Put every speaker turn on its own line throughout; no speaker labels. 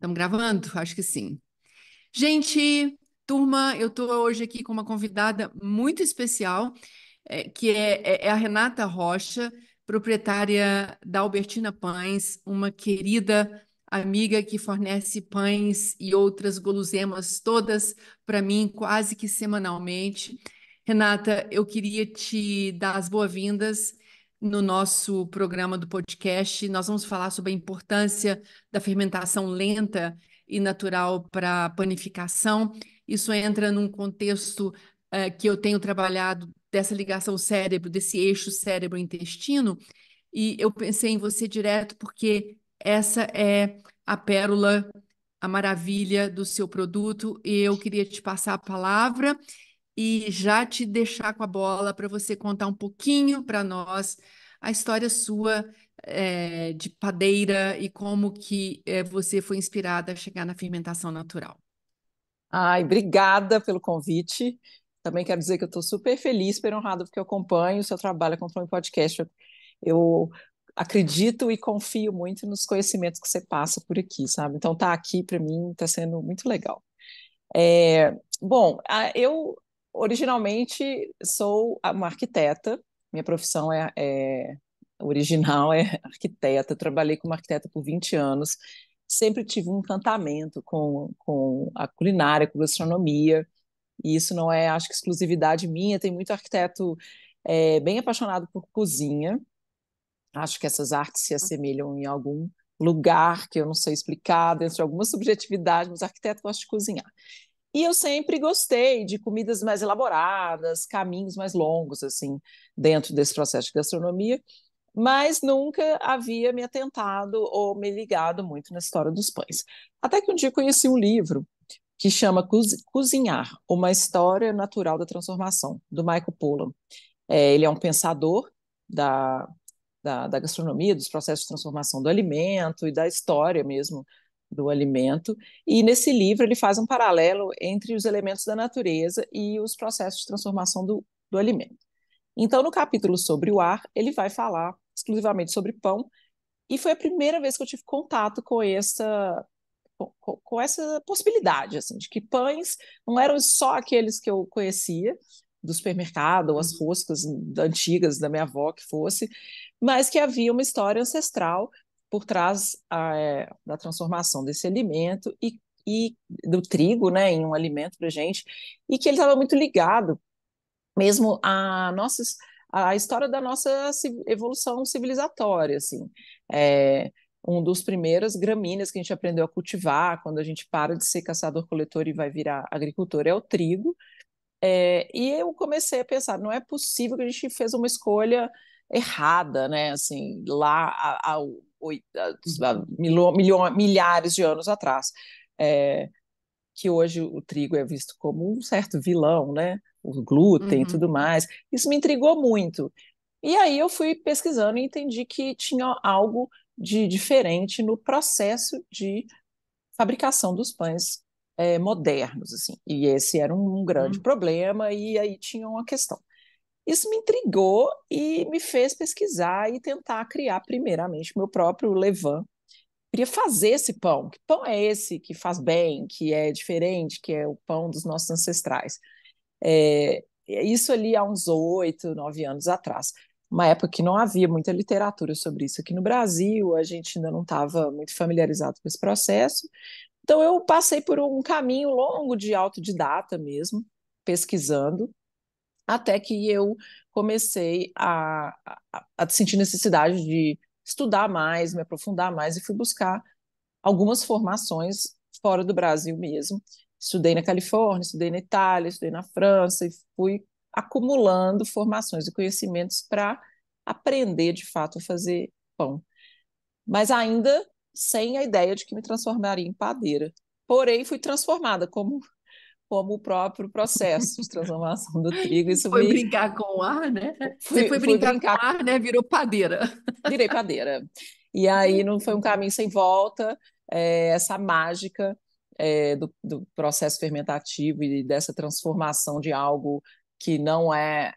Estamos gravando? Acho que sim. Gente, turma, eu estou hoje aqui com uma convidada muito especial, que é a Renata Rocha, proprietária da Albertina Pães, uma querida amiga que fornece pães e outras guloseimas todas para mim quase que semanalmente. Renata, eu queria te dar as boas-vindas no nosso programa do podcast. Nós vamos falar sobre a importância da fermentação lenta e natural para panificação. Isso entra num contexto que eu tenho trabalhado dessa ligação cérebro, desse eixo cérebro-intestino, e eu pensei em você direto porque essa é a pérola, a maravilha do seu produto, e eu queria te passar a palavra e já te deixar com a bola para você contar um pouquinho para nós a história sua de padeira e como que você foi inspirada a chegar na fermentação natural.
Ai, obrigada pelo convite. Também quero dizer que eu estou super feliz, super honrada, porque eu acompanho o seu trabalho, acompanho o podcast. Eu acredito e confio muito nos conhecimentos que você passa por aqui, sabe? Então, tá aqui para mim está sendo muito legal. Bom, eu originalmente sou uma arquiteta, minha profissão original é arquiteta, trabalhei como arquiteta por 20 anos, sempre tive um encantamento com a culinária, com gastronomia, e isso não é, acho que, exclusividade minha, tem muito arquiteto bem apaixonado por cozinha, acho que essas artes se assemelham em algum lugar que eu não sei explicar, dentro de alguma subjetividade, mas arquiteto gosta de cozinhar. E eu sempre gostei de comidas mais elaboradas, caminhos mais longos, assim, dentro desse processo de gastronomia, mas nunca havia me atentado ou me ligado muito na história dos pães. Até que um dia conheci um livro que chama Cozinhar, Uma História Natural da Transformação, do Michael Pollan. Ele é um pensador da, da gastronomia, dos processos de transformação do alimento e da história mesmo do alimento. E nesse livro ele faz um paralelo entre os elementos da natureza e os processos de transformação do alimento. Então, no capítulo sobre o ar, ele vai falar exclusivamente sobre pão, e foi a primeira vez que eu tive contato com essa possibilidade, assim, de que pães não eram só aqueles que eu conhecia do supermercado, ou as roscas antigas da minha avó que fosse, mas que havia uma história ancestral por trás da transformação desse alimento e do trigo, né, em um alimento para gente, e que ele estava muito ligado mesmo a história da nossa evolução civilizatória, assim. É, um dos primeiros gramíneas que a gente aprendeu a cultivar quando a gente para de ser caçador-coletor e vai virar agricultor é o trigo. E eu comecei a pensar, não é possível que a gente fez uma escolha errada, né? Assim, lá milhares de anos atrás. É, que hoje o trigo é visto como um certo vilão, né? O glúten e tudo
Uhum.
mais. Isso me intrigou muito. E aí eu fui pesquisando e entendi que tinha algo de diferente no processo de fabricação dos pães modernos, assim. E esse era um grande
Uhum.
problema, e aí tinha uma questão. Isso me intrigou e me fez pesquisar e tentar criar, primeiramente, meu próprio levain. Queria fazer esse pão. Que pão é esse que faz bem, que é diferente, que é o pão dos nossos ancestrais? Isso ali há uns 8, 9 anos atrás. Uma época que não havia muita literatura sobre isso aqui no Brasil, a gente ainda não estava muito familiarizado com esse processo. Então, eu passei por um caminho longo de autodidata mesmo, pesquisando, até que eu comecei a sentir necessidade de estudar mais, me aprofundar mais, e fui buscar algumas formações fora do Brasil mesmo. Estudei na Califórnia, estudei na Itália, estudei na França, e fui acumulando formações e conhecimentos para aprender de fato a fazer pão. Mas ainda sem a ideia de que me transformaria em padeira. Porém, fui transformada como o próprio processo de transformação do trigo. Isso
Foi
me
brincar com o ar, né? Você foi
fui
brincar com o
brincar,
ar, né? Virou padeira.
virei padeira. E aí não foi um caminho sem volta, essa mágica do processo fermentativo e dessa transformação de algo que não é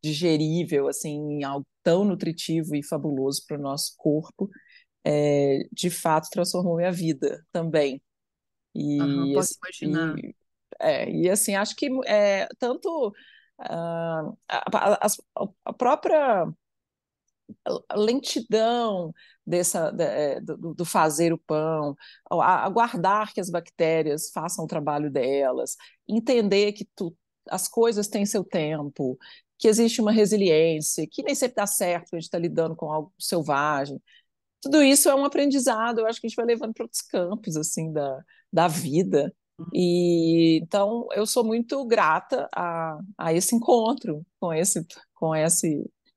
digerível, assim, em algo tão nutritivo e fabuloso para o nosso corpo, de fato transformou minha vida também.
Aham,
E,
posso imaginar.
e assim, acho que tanto a própria a lentidão do fazer o pão, aguardar que as bactérias façam o trabalho delas, entender que as coisas têm seu tempo, que existe uma resiliência, que nem sempre dá certo, que a gente está lidando com algo selvagem. Tudo isso é um aprendizado, eu acho que a gente vai levando para outros campos assim da vida. E então eu sou muito grata a esse encontro com esse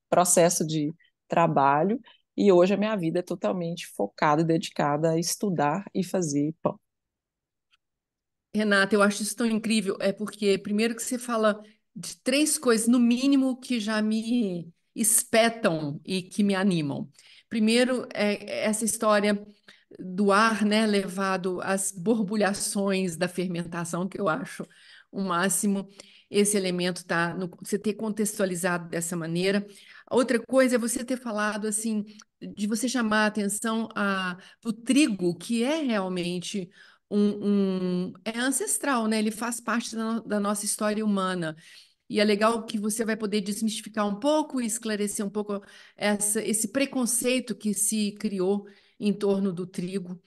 processo de trabalho. E hoje a minha vida é totalmente focada e dedicada a estudar e fazer pão.
Renata, eu acho isso tão incrível, é porque primeiro que você fala de três coisas, no mínimo, que já me espetam e que me animam. Primeiro, é essa história do ar, né, levado às borbulhações da fermentação, que eu acho o máximo. Esse elemento tá no, você ter contextualizado dessa maneira. A outra coisa é você ter falado assim, de você chamar a atenção para o trigo, que é realmente é ancestral, né? Ele faz parte da nossa história humana. E é legal que você vai poder desmistificar um pouco e esclarecer um pouco esse preconceito que se criou em torno do trigo,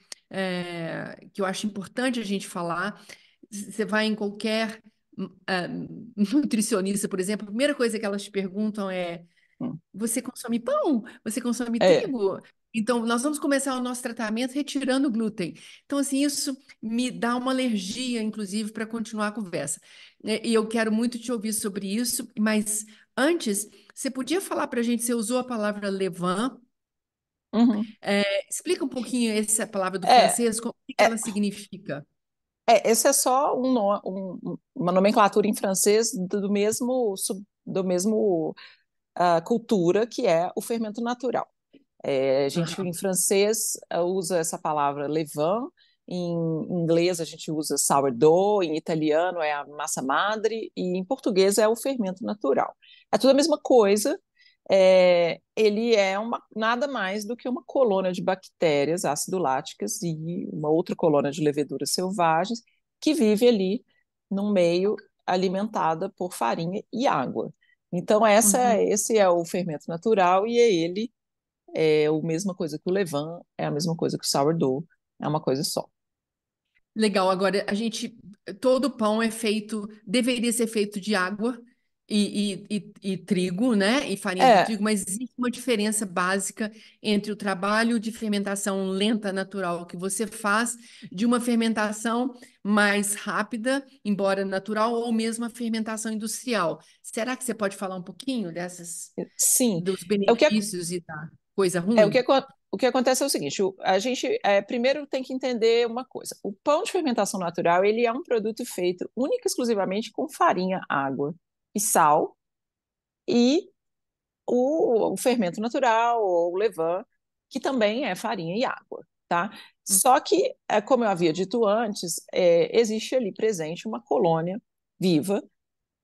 que eu acho importante a gente falar. Você vai em qualquer nutricionista, por exemplo, a primeira coisa que elas te perguntam é:
Hum.
você consome pão? Você consome
É.
trigo? Então, nós vamos começar o nosso tratamento retirando o glúten. Então, assim, isso me dá uma alergia, inclusive, para continuar a conversa. E eu quero muito te ouvir sobre isso, mas antes, você podia falar para a gente, você usou a palavra levain.
Uhum.
Explica um pouquinho essa palavra do
É,
francês, o que que
é,
ela significa.
esse é só uma nomenclatura em francês do mesmo cultura que é o fermento natural. A gente, em
Aham.
francês, usa essa palavra levain, em inglês a gente usa sourdough, em italiano é a massa madre, e em português é o fermento natural. É tudo a mesma coisa, ele é nada mais do que uma colônia de bactérias ácido-láticas e uma outra colônia de leveduras selvagens que vive ali no meio alimentada por farinha e água. Então,
Uhum.
esse é o fermento natural e ele é a mesma coisa que o levain, é a mesma coisa que o sourdough, é uma coisa só.
Legal, agora todo pão é feito, deveria ser feito de água e trigo, né? E farinha de
É,
trigo, mas existe uma diferença básica entre o trabalho de fermentação lenta, natural, que você faz, de uma fermentação mais rápida, embora natural, ou mesmo a fermentação industrial. Será que você pode falar um pouquinho
sim.
dos
É o que,
benefícios e da coisa
é o que,
ruim?
o que acontece é o seguinte, a gente primeiro tem que entender uma coisa. O pão de fermentação natural, ele é um produto feito única e exclusivamente com farinha, água e sal e o fermento natural, ou o levain, que também é farinha e água, tá? Só que, como eu havia dito antes, existe ali presente uma colônia viva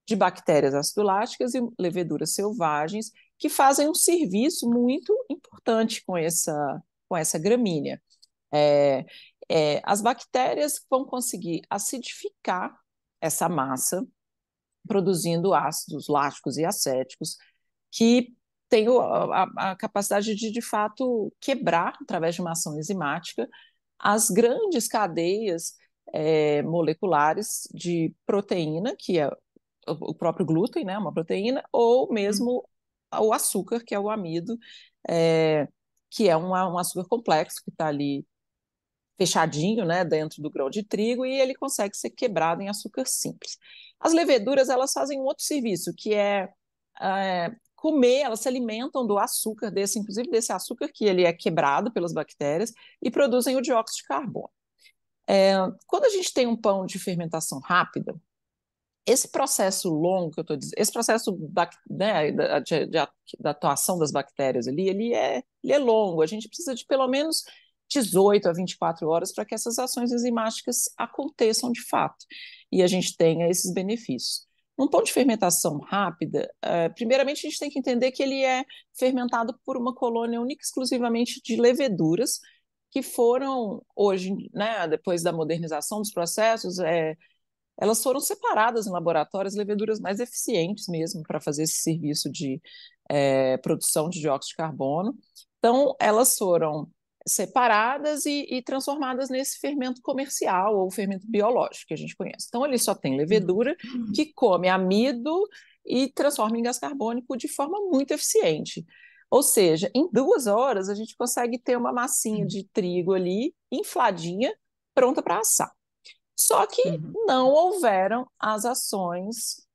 de bactérias acidoláticas e leveduras selvagens que fazem um serviço muito importante com essa gramínea. É, as bactérias vão conseguir acidificar essa massa, produzindo ácidos láticos e acéticos, que têm a capacidade de fato, quebrar, através de uma ação enzimática, as grandes cadeias moleculares de proteína, que é o próprio glúten, né, uma proteína, ou
Uhum.
mesmo o açúcar, que é o amido, é, que é um açúcar complexo que está ali fechadinho, né, dentro do grão de trigo, e ele consegue ser quebrado em açúcar simples. As leveduras, elas fazem um outro serviço, que comer, elas se alimentam do açúcar desse, inclusive desse açúcar que ele é quebrado pelas bactérias, e produzem o dióxido de carbono. Quando a gente tem um pão de fermentação rápida, esse processo longo que eu estou dizendo, esse processo né, da atuação das bactérias ali, ele é longo. A gente precisa de pelo menos 18 a 24 horas para que essas ações enzimáticas aconteçam de fato e a gente tenha esses benefícios. Um pão de fermentação rápida, primeiramente a gente tem que entender que ele é fermentado por uma colônia única exclusivamente de leveduras que foram hoje, né, depois da modernização dos processos, elas foram separadas em laboratórios, leveduras mais eficientes mesmo para fazer esse serviço de produção de dióxido de carbono. Então, elas foram separadas e transformadas nesse fermento comercial ou fermento biológico que a gente conhece. Então, ele só tem levedura que come amido e transforma em gás carbônico de forma muito eficiente. Ou seja, em 2 horas a gente consegue ter uma massinha de trigo ali, infladinha, pronta para assar. Só que
Uhum.
não houveram as ações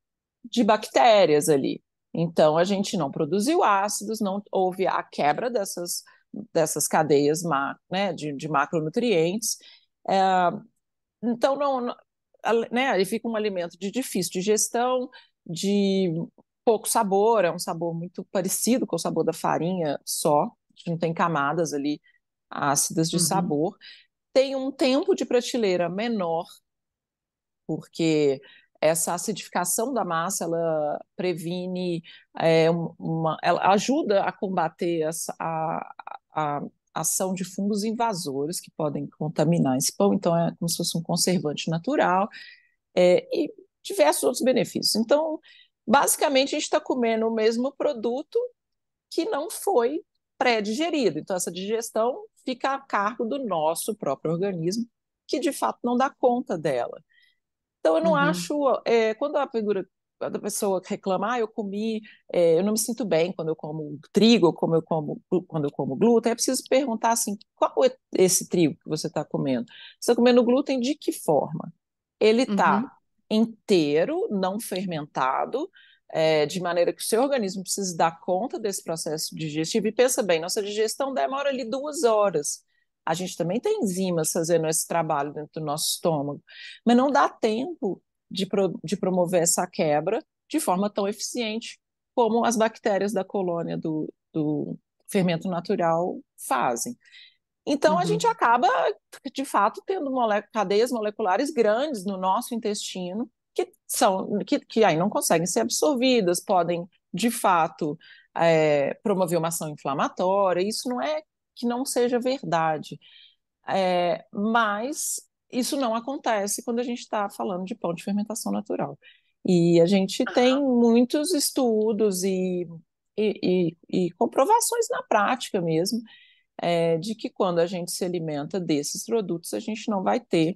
de bactérias ali. Então, a gente não produziu ácidos, não houve a quebra dessas cadeias né, de macronutrientes. É, então, né, ele fica um alimento de difícil digestão, de pouco sabor, é um sabor muito parecido com o sabor da farinha só, a gente não tem camadas ali ácidas de
Uhum.
sabor. Tem um tempo de prateleira menor, porque essa acidificação da massa ela previne, ela ajuda a combater a ação de fungos invasores que podem contaminar esse pão, então é como se fosse um conservante natural, e diversos outros benefícios. Então, basicamente, a gente está comendo o mesmo produto que não foi pré-digerido. Então, essa digestão fica a cargo do nosso próprio organismo, que de fato não dá conta dela. Então, eu não
Uhum.
acho. Quando a pessoa reclama, eu comi, eu não me sinto bem quando eu como trigo, ou quando eu como glúten, é preciso perguntar assim: qual é esse trigo que você está comendo? Você está comendo glúten de que forma? Ele está
Uhum.
inteiro, não fermentado, de maneira que o seu organismo precisa dar conta desse processo digestivo. E pensa bem, nossa digestão demora ali 2 horas. A gente também tem enzimas fazendo esse trabalho dentro do nosso estômago, mas não dá tempo de promover essa quebra de forma tão eficiente como as bactérias da colônia do fermento natural fazem. Então, a gente
Uhum.
acaba, de fato, tendo cadeias moleculares grandes no nosso intestino que aí não conseguem ser absorvidas, podem, de fato, promover uma ação inflamatória. Isso não é que não seja verdade, mas isso não acontece quando a gente está falando de pão de fermentação natural. E a gente tem muitos estudos e comprovações na prática mesmo, de que quando a gente se alimenta desses produtos, a gente não vai ter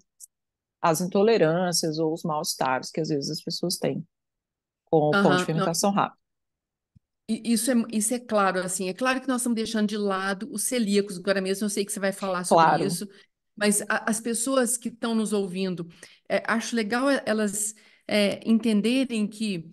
as intolerâncias ou os mal-estares que às vezes as pessoas têm com o pão de
Aham. Não,
fermentação rápida.
isso é claro, assim, é claro que nós estamos deixando de lado os celíacos agora mesmo, eu sei que você vai falar sobre
Claro.
isso, mas as pessoas que estão nos ouvindo, acho legal elas entenderem que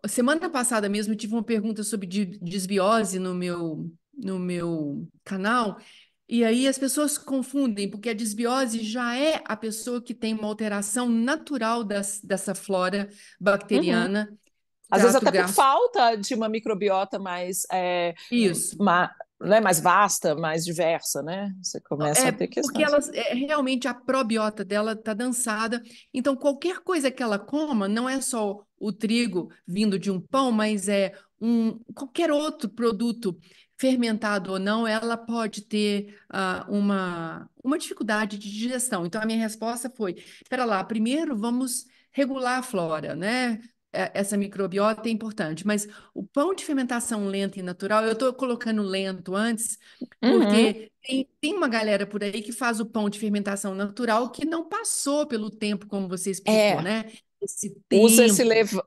semana passada mesmo eu tive uma pergunta sobre desbiose no meu canal, e aí as pessoas confundem, porque a desbiose já é a pessoa que tem uma alteração natural dessa flora
Uhum.
bacteriana,
Às vezes
trato
até por
graço.
falta de uma microbiota mais,
Isso.
ma, né, mais vasta, mais diversa, né? Você começa a ter
Porque
questões.
elas, realmente a probiota dela está dançada. Então, qualquer coisa que ela coma, não é só o trigo vindo de um pão, mas qualquer outro produto, fermentado ou não, ela pode ter uma dificuldade de digestão. Então, a minha resposta foi: espera lá, primeiro vamos regular a flora, né? Essa microbiota é importante, mas o pão de fermentação lenta e natural, eu estou colocando lento antes,
Uhum.
porque tem uma galera por aí que faz o pão de fermentação natural que não passou pelo tempo, como você explicou,
É,
né? Esse
usa esse
tempo.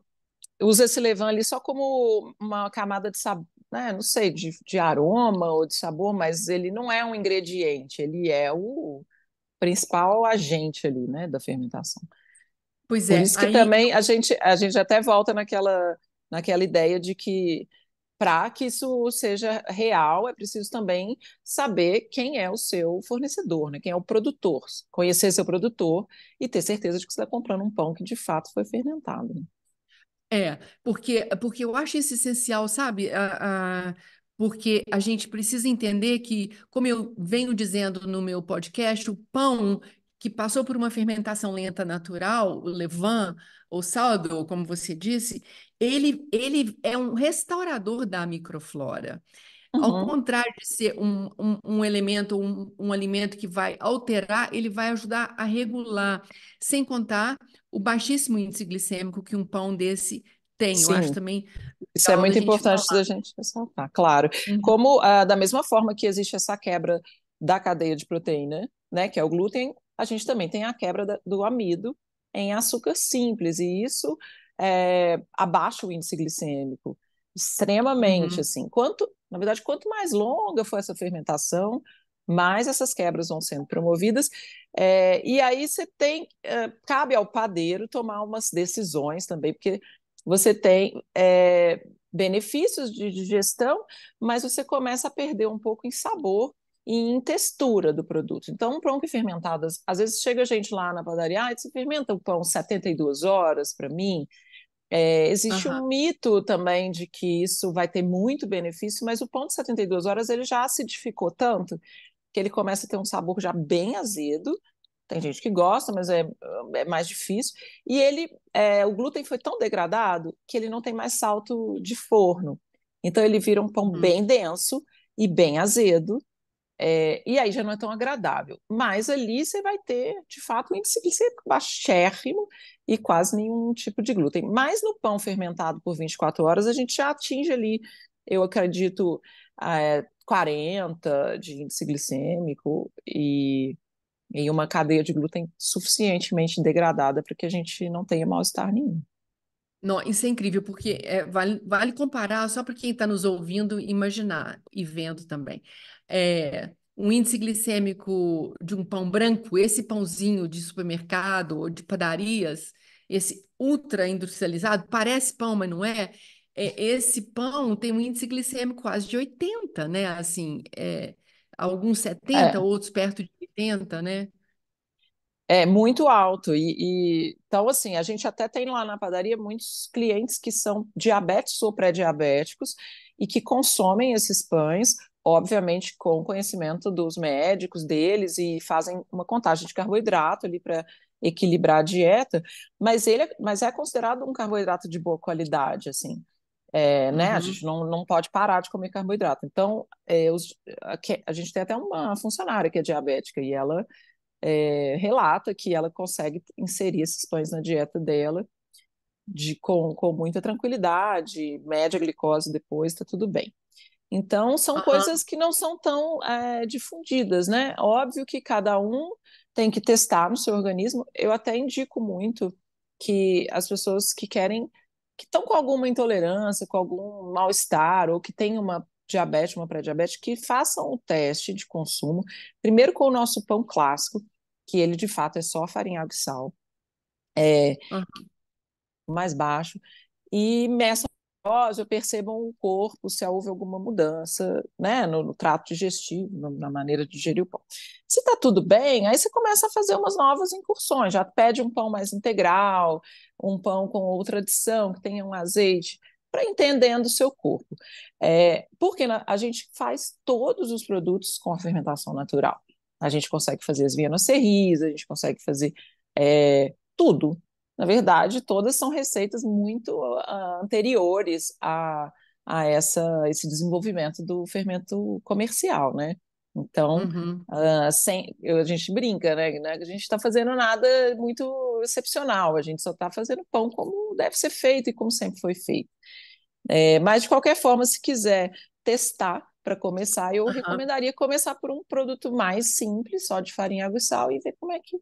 usa esse levain ali só como uma camada de sabor, né? Não sei, de aroma ou de sabor, mas ele não é um ingrediente, ele é o principal agente ali, né, da fermentação.
Pois
Por
é,
isso que
aí.
também a gente até volta naquela ideia de que para que isso seja real, é preciso também saber quem é o seu fornecedor, né? Quem é o produtor, conhecer seu produtor e ter certeza de que você está comprando um pão que de fato foi fermentado, né?
Porque eu acho isso essencial, sabe? Porque a gente precisa entender que, como eu venho dizendo no meu podcast, o pão que passou por uma fermentação lenta natural, o levain, ou sourdough, como você disse, ele é um restaurador da microflora. Ao
Uhum.
contrário de ser um elemento, um alimento que vai alterar, ele vai ajudar a regular, sem contar o baixíssimo índice glicêmico que um pão desse tem. Eu acho
Sim,
também
isso é
legal da
muito
gente
importante da
falar.
gente ressaltar, claro.
Uhum,
Como da mesma forma que existe essa quebra da cadeia de proteína, né, que é o glúten, a gente também tem a quebra do amido em açúcar simples, e isso abaixa o índice glicêmico extremamente,
uhum.
assim. Na verdade, quanto mais longa for essa fermentação, mais essas quebras vão sendo promovidas. E aí cabe ao padeiro tomar umas decisões também, porque você tem benefícios de digestão, mas você começa a perder um pouco em sabor e em textura do produto. Então, um pão que fermentado, às vezes chega gente lá na padaria, você fermenta o pão 72 horas para mim. Existe
Aham.
um mito também de que isso vai ter muito benefício, mas o pão de 72 horas ele já acidificou tanto que ele começa a ter um sabor já bem azedo. Tem gente que gosta, mas é mais difícil. E o glúten foi tão degradado que ele não tem mais salto de forno. Então ele vira um pão
Uhum.
bem denso e bem azedo, e aí já não é tão agradável. Mas ali você vai ter, de fato, um índice glicêmico baixérrimo e quase nenhum tipo de glúten. Mas no pão fermentado por 24 horas, a gente já atinge ali, eu acredito, 40 de índice glicêmico e em uma cadeia de glúten suficientemente degradada para que a gente não tenha mal-estar nenhum.
Não, isso é incrível, porque vale comparar só para quem está nos ouvindo imaginar e vendo também. Um índice glicêmico de um pão branco, esse pãozinho de supermercado ou de padarias, esse ultra industrializado, parece pão, mas não é. Esse pão tem um índice glicêmico quase de 80, né? Assim, alguns 70,
É,
outros perto de 80, né?
é muito alto. Então, assim, a gente até tem lá na padaria muitos clientes que são diabéticos ou pré-diabéticos e que consomem esses pães, obviamente com conhecimento dos médicos deles e fazem uma contagem de carboidrato ali para equilibrar a dieta, mas é considerado um carboidrato de boa qualidade, assim. Né? A
Uhum.
gente não pode parar de comer carboidrato. Então, a gente tem até uma funcionária que é diabética e ela relata que ela consegue inserir esses pães na dieta dela com muita tranquilidade, mede a glicose depois, está tudo bem. Então, são
Aham.
coisas que não são tão difundidas, né? Óbvio que cada um tem que testar no seu organismo. Eu até indico muito que as pessoas que estão com alguma intolerância, com algum mal-estar, ou que têm uma diabetes, uma pré-diabetes, que façam o teste de consumo, primeiro com o nosso pão clássico, que ele de fato é só farinha, água e sal,
Aham.
mais baixo, e meçam a glicose, percebam o corpo, se houve alguma mudança, né, no trato digestivo, na maneira de digerir o pão. Se está tudo bem, aí você começa a fazer umas novas incursões, já pede um pão mais integral, um pão com outra adição, que tenha um azeite, para entendendo o seu corpo. Porque a gente faz todos os produtos com a fermentação natural. A gente consegue fazer as vianas serris, a gente consegue fazer tudo. Na verdade, todas são receitas muito anteriores esse desenvolvimento do fermento comercial, né? Então,
Uhum.
a gente brinca, né? A gente está fazendo nada muito excepcional, a gente só está fazendo pão como deve ser feito e como sempre foi feito. Mas, de qualquer forma, se quiser testar para começar, eu
Aham.
recomendaria começar por um produto mais simples, só de farinha, água e sal, e ver como é que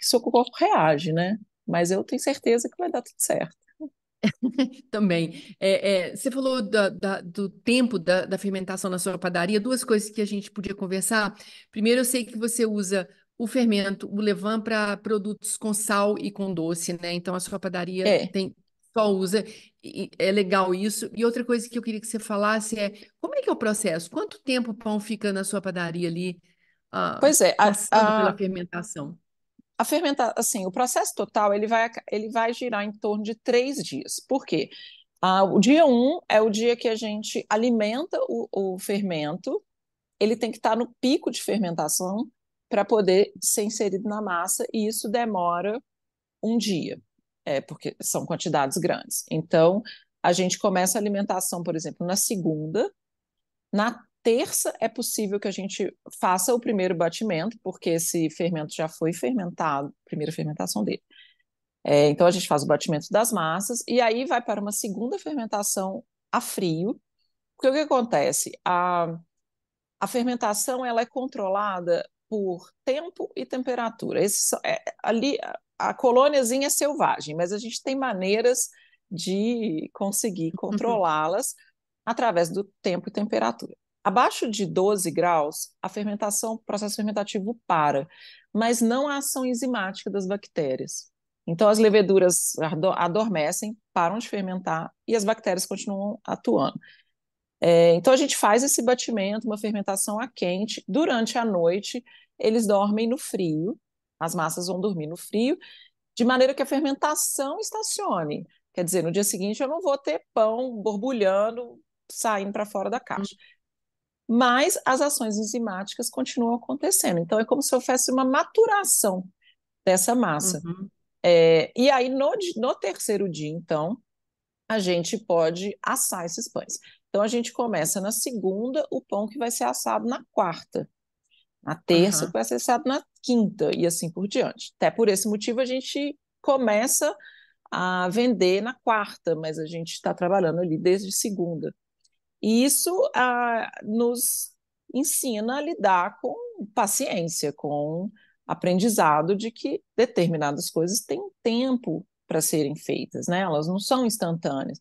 seu corpo reage, né? Mas eu tenho certeza que vai dar tudo certo.
Também. Você falou do tempo da fermentação na sua padaria, duas coisas que a gente podia conversar. Primeiro, eu sei que você usa o fermento, o levain, para produtos com sal e com doce, né? Então, a sua padaria
É,
só usa, e é legal isso. E outra coisa que eu queria que você falasse como é que é o processo? Quanto tempo o pão fica na sua padaria ali,
pois é,
passando pela fermentação?
a fermentação, assim, o processo total ele vai girar em torno de 3 dias. Por quê? O dia um é o dia que a gente alimenta o fermento, ele tem que estar no pico de fermentação para poder ser inserido na massa, e isso demora um dia, porque são quantidades grandes. Então, a gente começa a alimentação, por exemplo, na segunda, Na terça é possível que a gente faça o primeiro batimento, porque esse fermento já foi fermentado, primeira fermentação dele. Então a gente faz o batimento das massas e aí vai para uma segunda fermentação a frio. Porque o que acontece? A fermentação ela é controlada por tempo e temperatura. Ali a colôniazinha é selvagem, mas a gente tem maneiras de conseguir controlá-las através do tempo e temperatura. Abaixo de 12 graus, a fermentação, o processo fermentativo para, mas não a ação enzimática das bactérias. Então, as leveduras adormecem, param de fermentar e as bactérias continuam atuando. Então, a gente faz esse batimento, uma fermentação a quente. Durante a noite, eles dormem no frio, as massas vão dormir no frio, de maneira que a fermentação estacione. Quer dizer, no dia seguinte eu não vou ter pão borbulhando, saindo para fora da caixa. Mas as ações enzimáticas continuam acontecendo. Então, é como se houvesse uma maturação dessa massa.
Uhum.
E aí, no terceiro dia, então, a gente pode assar esses pães. Então, a gente começa na segunda, o pão que vai ser assado na quarta. Na terça, que
Aham.
vai ser assado na quinta, e assim por diante. Até por esse motivo, a gente começa a vender na quarta, mas a gente está trabalhando ali desde segunda. E isso nos ensina a lidar com paciência, com aprendizado de que determinadas coisas têm tempo para serem feitas, né? Elas não são instantâneas.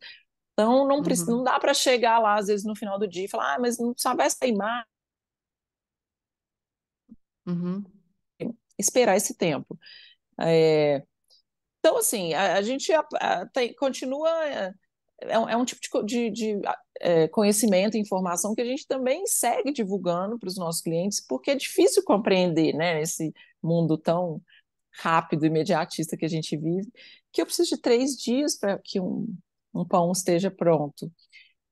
Então, não
Uhum.
dá para chegar lá, às vezes, no final do dia e falar, mas não sabe essa imagem,
Uhum.
esperar esse tempo. É, então, assim, a gente continua. É um tipo de conhecimento e informação que a gente também segue divulgando para os nossos clientes, porque é difícil compreender, né, esse mundo tão rápido e imediatista que a gente vive, que eu preciso de 3 dias para que um pão esteja pronto.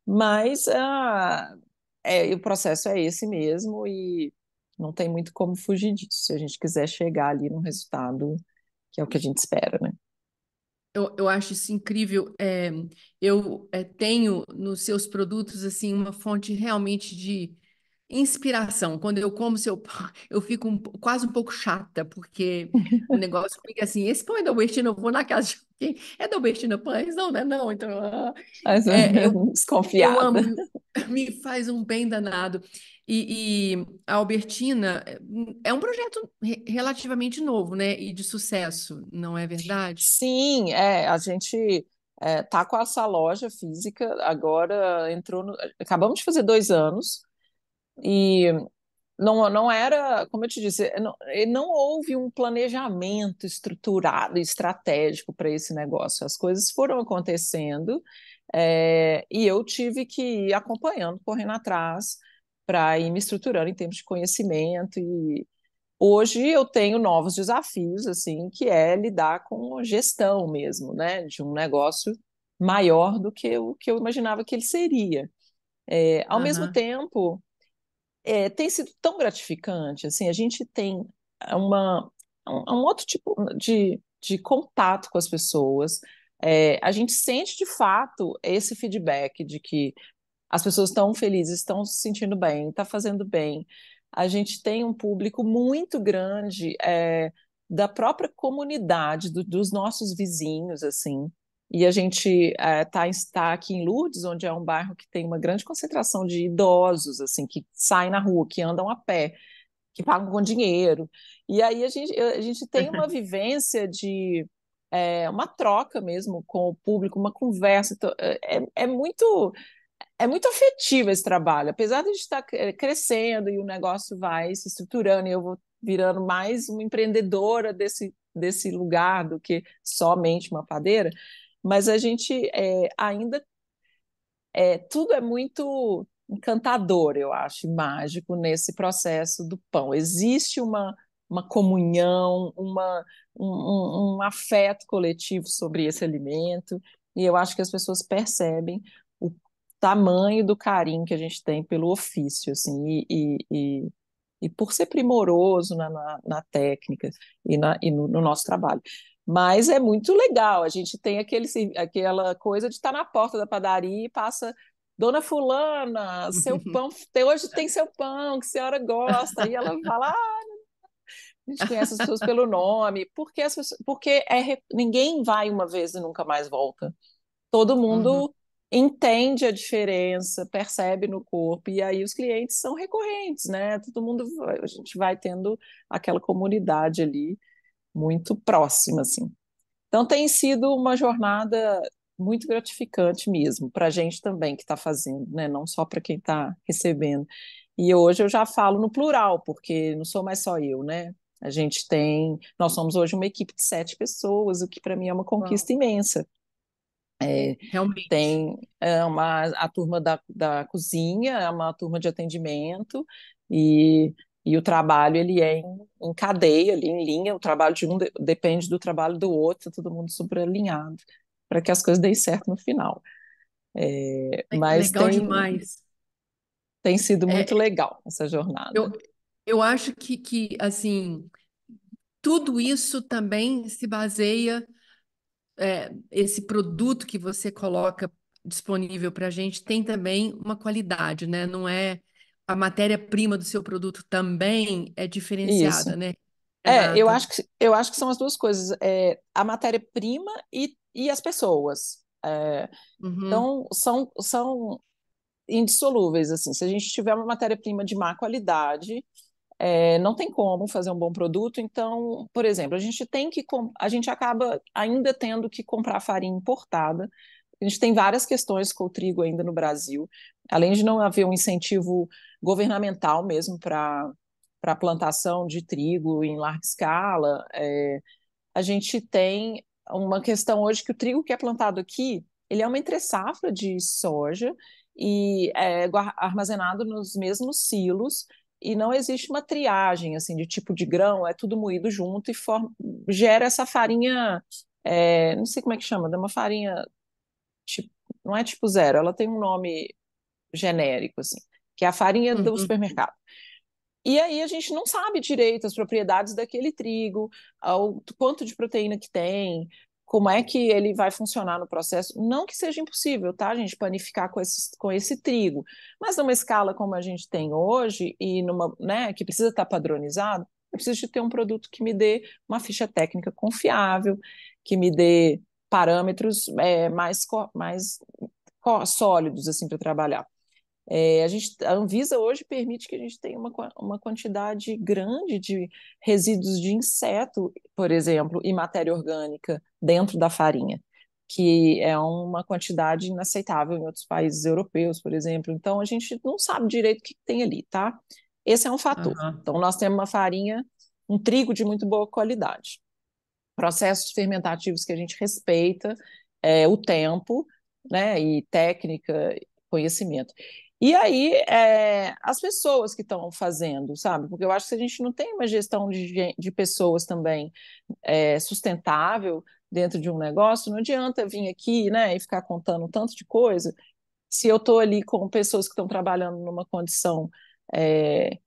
Mas o processo é esse mesmo e não tem muito como fugir disso, se a gente quiser chegar ali no resultado que é o que a gente espera, né?
Eu acho isso incrível. Eu tenho nos seus produtos assim uma fonte realmente de inspiração. Quando eu como seu pão, eu fico quase um pouco chata, porque o negócio fica assim: esse pão é da Albertina, eu vou na casa de alguém. É da Albertina Pães? Não, não é não. Então,
Mas,
é, eu
desconfiada.
amo, me faz um bem danado. E a Albertina é um projeto relativamente novo, né? E de sucesso, não é verdade?
Sim, a gente tá com essa loja física, agora acabamos de fazer 2 anos, e não era, como eu te disse, não houve um planejamento estruturado, estratégico para esse negócio. As coisas foram acontecendo, e eu tive que ir acompanhando, correndo atrás, para ir me estruturando em termos de conhecimento. E hoje eu tenho novos desafios, assim, que é lidar com gestão mesmo, né, de um negócio maior do que o que eu imaginava que ele seria. Ao mesmo
Aham,
tempo, tem sido tão gratificante, assim, a gente tem uma, um outro tipo de contato com as pessoas, a gente sente de fato esse feedback de que as pessoas estão felizes, estão se sentindo bem, está fazendo bem. A gente tem um público muito grande da própria comunidade, dos nossos vizinhos, assim. E a gente está aqui em Lourdes, onde é um bairro que tem uma grande concentração de idosos, assim, que saem na rua, que andam a pé, que pagam com dinheiro. E aí a gente tem uma vivência de uma troca mesmo com o público, uma conversa. Então, é muito afetivo esse trabalho, apesar de a gente estar crescendo e o negócio vai se estruturando e eu vou virando mais uma empreendedora desse lugar do que somente uma padeira, mas a gente ainda tudo é muito encantador, eu acho, e mágico nesse processo do pão. Existe uma comunhão, um afeto coletivo sobre esse alimento, e eu acho que as pessoas percebem o tamanho do carinho que a gente tem pelo ofício, assim, e por ser primoroso na técnica e no nosso trabalho. Mas é muito legal, a gente tem aquela coisa de estar na porta da padaria e passa Dona Fulana, seu pão, hoje tem seu pão, que a senhora gosta. Aí ela fala, a gente conhece as pessoas pelo nome, porque, porque ninguém vai uma vez e nunca mais volta. Todo
Uhum.
mundo entende a diferença, percebe no corpo, e aí os clientes são recorrentes, né? Todo mundo, a gente vai tendo aquela comunidade ali muito próxima, assim. Então tem sido uma jornada muito gratificante mesmo, para a gente também que está fazendo, né? Não só para quem está recebendo. E hoje eu já falo no plural, porque não sou mais só eu, né? Nós somos hoje uma equipe de 7 pessoas, o que para mim é uma
Uau,
conquista imensa. É,
realmente.
tem a turma da cozinha, é uma turma de atendimento, e o trabalho ele é em cadeia, ali, em linha, o trabalho de um depende do trabalho do outro, todo mundo super alinhado, para que as coisas deem certo no final. Mas
Legal demais.
tem sido muito
É,
legal essa jornada.
eu, eu acho assim, tudo isso também se baseia, esse produto que você coloca disponível para a gente tem também uma qualidade, né? Não é a matéria-prima do seu produto também é diferenciada,
Isso.
né,
Eu
Renata?
acho eu acho que são as duas coisas, a matéria-prima e as pessoas.
Uhum,
Então, são indissolúveis, assim. Se a gente tiver uma matéria-prima de má qualidade, não tem como fazer um bom produto. Então, por exemplo, a gente acaba ainda tendo que comprar farinha importada. A gente tem várias questões com o trigo ainda no Brasil, além de não haver um incentivo governamental mesmo para a plantação de trigo em larga escala. A gente tem uma questão hoje que o trigo que é plantado aqui, ele é uma entre-safra de soja e é armazenado nos mesmos silos, e não existe uma triagem assim de tipo de grão, é tudo moído junto e gera essa farinha, não sei como é que chama, é uma farinha tipo, não é tipo zero, ela tem um nome genérico assim, que é a farinha do
uhum.
supermercado. E aí a gente não sabe direito as propriedades daquele trigo, o quanto de proteína que tem, como é que ele vai funcionar no processo. Não que seja impossível, tá, gente, panificar com esse trigo, mas numa escala como a gente tem hoje e numa, né, que precisa estar padronizado, eu preciso de ter um produto que me dê uma ficha técnica confiável, que me dê parâmetros mais sólidos assim para trabalhar. A Anvisa hoje permite que a gente tenha uma quantidade grande de resíduos de inseto, por exemplo, e matéria orgânica dentro da farinha, que é uma quantidade inaceitável em outros países europeus, por exemplo. Então, a gente não sabe direito o que tem ali, tá? Esse é um fator.
Aham.
Então, nós temos uma farinha, um trigo de muito boa qualidade. Processos fermentativos que a gente respeita, o tempo, né, e técnica, conhecimento. E aí, as pessoas que estão fazendo, sabe? Porque eu acho que se a gente não tem uma gestão de pessoas também sustentável dentro de um negócio, não adianta vir aqui, né, e ficar contando um tanto de coisa, se eu estou ali com pessoas que estão trabalhando numa condição é,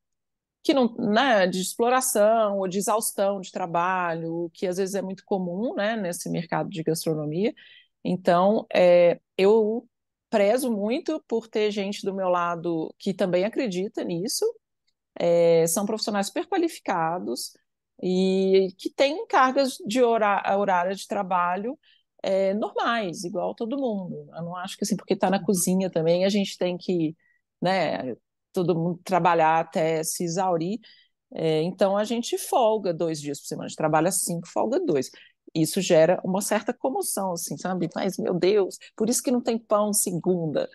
que não, né, de exploração ou de exaustão de trabalho, que às vezes é muito comum, né, nesse mercado de gastronomia. Então, eu prezo muito por ter gente do meu lado que também acredita nisso, são profissionais super qualificados e que têm cargas de horária de trabalho normais, igual todo mundo. Eu não acho que assim, porque está na cozinha também, a gente tem que, né, todo mundo trabalhar até se exaurir. Então a gente folga 2 dias por semana, a gente trabalha 5, folga 2. Isso gera uma certa comoção, assim, sabe? Mas, meu Deus, por isso que não tem pão segunda.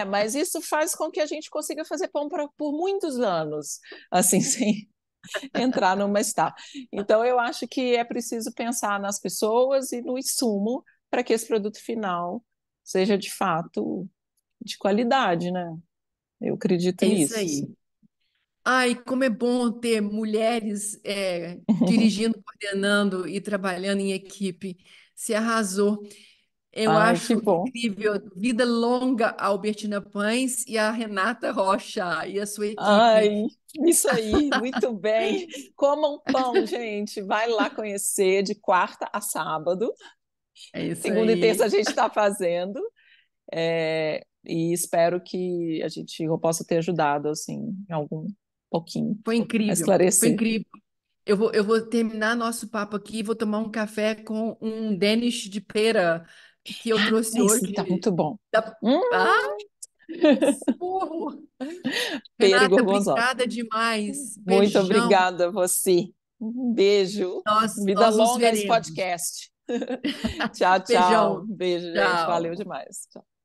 Mas isso faz com que a gente consiga fazer pão por muitos anos, assim, sem entrar numa estafa. Então, eu acho que é preciso pensar nas pessoas e no insumo para que esse produto final seja, de fato, de qualidade, né? Eu acredito
É isso
nisso,
aí.
assim.
Ai, como é bom ter mulheres dirigindo, coordenando e trabalhando em equipe. Se arrasou. Eu
Ai, que
acho
bom.
incrível. Vida longa a Albertina Pães e a Renata Rocha e a sua
Ai,
equipe.
isso aí, muito bem. Comam pão, gente. Vai lá conhecer de quarta a sábado.
É isso
Segunda e terça a
aí.
gente está fazendo. e espero que eu possa ter ajudado, assim, em algum pouquinho,
Foi
a
incrível, foi
esclarecer.
incrível. Eu vou terminar nosso papo aqui, vou tomar um café com um Danish de pera que eu trouxe
Esse tá
hoje.
muito bom.
Da...
Hum,
Ah, socorro!
pera e
Renata,
gorgonzola.
obrigada demais.
Muito
Beijão.
obrigada a você. Um beijo.
Nós,
Vida
nós nos
longa a esse
veremos.
podcast. Tchau, tchau.
Beijão.
Beijo, gente. Valeu
Tchau.
demais. Tchau.